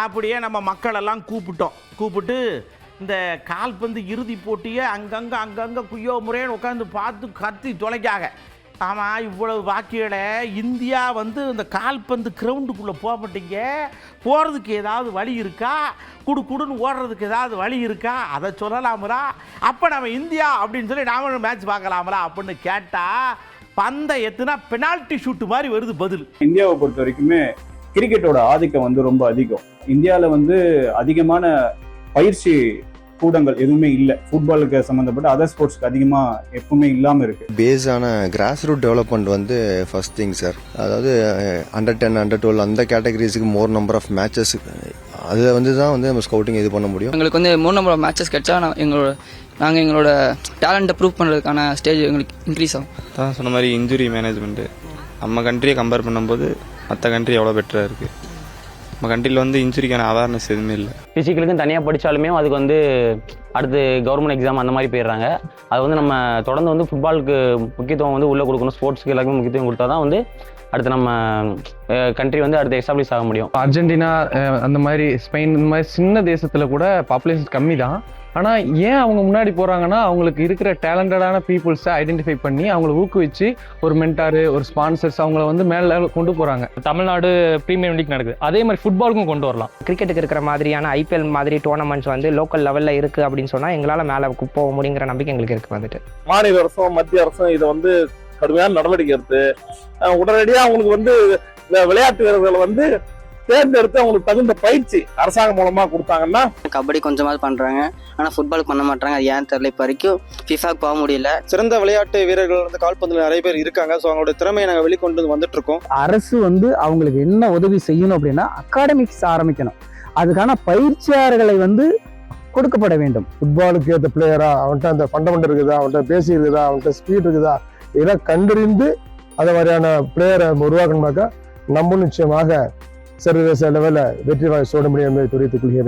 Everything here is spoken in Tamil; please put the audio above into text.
அப்படியே நம்ம மக்களெல்லாம் கூப்பிட்டு இந்த கால்பந்து இறுதி போட்டியை அங்கங்கே குய்யோ முறைன்னு உட்காந்து பார்த்து கத்தி தொலைக்காக. ஆமாம், இவ்வளவு வாக்கியலை இந்தியா இந்த கால்பந்து கிரவுண்டுக்குள்ளே போக மாட்டீங்க, போகிறதுக்கு ஏதாவது வழி இருக்கா, குடுன்னு ஓடுறதுக்கு ஏதாவது வழி இருக்கா, அதை சொல்லலாமரா? அப்போ நம்ம இந்தியா அப்படின்னு சொல்லி நாமளும் மேட்ச் பார்க்கலாமரா அப்படின்னு கேட்டால் பந்தை எத்துனா பெனால்ட்டி ஷூட்டு மாதிரி வருது பதில். இந்தியாவை பொறுத்த வரைக்குமே கிரிக்கெட்டோட ஆதிக்கம் ரொம்ப அதிகம். இந்தியாவில் அதிகமான பயிற்சி கூடங்கள் எதுவுமே இல்லை. ஃபுட்பாலுக்கு சம்மந்தப்பட்ட அதர் ஸ்போர்ட்ஸ்க்கு அதிகமாக எப்பவுமே இல்லாமல் இருக்கு. பேஸான grass root development first thing sir. அதாவது அண்டர் 10 அண்டர் 12 அந்த கேட்டகரிஸுக்கு மோர் நம்பர் ஆஃப் மேட்சஸ், அதில் தான் நம்ம ஸ்கவுட்டிங் இது பண்ண முடியும். எங்களுக்கு மோர் நம்பர் ஆஃப் மேட்சஸ் கிடைச்சா நாங்கள் எங்களோட டேலண்ட்டை ப்ரூவ் பண்ணுறதுக்கான ஸ்டேஜ் எங்களுக்கு இன்க்ரீஸ் ஆகும். தான் சொன்ன மாதிரி இன்ஜுரி மேனேஜ்மெண்ட்டு நம்ம கண்ட்ரியை கம்பேர் பண்ணும்போது மற்ற கண்ட்ரி எவ்வளோ பெட்டராக இருக்குது. நம்ம கண்ட்ரியில் இன்ஜுரிக்கான அவேர்னஸ் எதுவுமே இல்லை. ஃபிசிக்கலுக்கும் தனியாக படித்தாலுமே அதுக்கு அடுத்து கவர்மெண்ட் எக்ஸாம் அந்த மாதிரி போயிடுறாங்க. அது நம்ம தொடர்ந்து ஃபுட்பாலுக்கு முக்கியத்துவம் உள்ளே கொடுக்கணும். ஸ்போர்ட்ஸ்க்கு எல்லாருமே முக்கியத்துவம் கொடுத்தா தான் அடுத்து நம்ம கண்ட்ரி அடுத்து எஸ்டாப்ளிஷ் ஆக முடியும். அர்ஜென்டினா அந்த மாதிரி ஸ்பெயின் இந்த மாதிரி சின்ன தேசத்தில் கூட பாப்புலேஷன் கம்மி தான். ஆனால் ஏன் அவங்க முன்னாடி போகிறாங்கன்னா அவங்களுக்கு இருக்கிற டேலண்டடான பீப்புள்ஸை ஐடென்டிஃபை பண்ணி அவங்களை ஊக்குவிச்சு ஒரு மென்டாரு, ஒரு ஸ்பான்சர்ஸ் அவங்கள மேலே கொண்டு போகிறாங்க. தமிழ்நாடு ப்ரீமியர் லீக் நடக்குது, அதே மாதிரி ஃபுட்பாலுக்கும் கொண்டு வரலாம். கிரிக்கெட்டுக்கு இருக்கிற மாதிரியான ஐபிஎல் மாதிரி டோர்னமெண்ட்ஸ் லோக்கல் லெவலில் இருக்குது அப்படின்னு சொன்னால் எங்களால் மேலே போக முடியுங்கிற நம்பிக்கை எங்களுக்கு இருக்குது. மாநில அரசும் மத்திய அரசும் இதை கடுமையான நடவடிக்கை எடுத்து உடனடியாக அவங்களுக்கு இந்த விளையாட்டு வீரர்களை தேர்ந்தெடுத்து அவங்களுக்கு தகுந்த பயிற்சி அரசாங்கம் மூலமா கொடுத்தாங்கன்னா. கபடி கொஞ்சமாவது பண்ணுறாங்க, ஆனால் ஃபுட்பால் பண்ண மாட்டாங்க. அது ஏன் தெரியல, இப்போ வரைக்கும் ஃபிஃபாக்கு போக முடியல. சிறந்த விளையாட்டு வீரர்கள் கால்பந்தில் நிறைய பேர் இருக்காங்க. ஸோ அவங்களோட திறமையை நாங்கள் வெளிக்கொண்டு வந்துட்டு இருக்கோம். அரசு அவங்களுக்கு என்ன உதவி செய்யணும் அப்படின்னா அகாடமிக்ஸ் ஆரம்பிக்கணும். அதுக்கான பயிற்சியாளர்களை கொடுக்கப்பட வேண்டும். ஃபுட்பாலுக்கு ஏற்ற பிளேயரா, அவன்கிட்ட அந்த ஃபண்டமெண்டல் இருக்குதா, அவன்கிட்ட பேசி இருக்குதா, அவன்கிட்ட ஸ்பீட் இருக்குதா, இதெல்லாம் கண்டறிந்து அந்த மாதிரியான பிளேயரை உருவாக்கணுமாக்கா நம்ம நிச்சயமாக சர்வதேச லெவலில் வெற்றி வாகை சோட முடியும் என்பதை தெரிவித்துக் கொள்கிறேன்.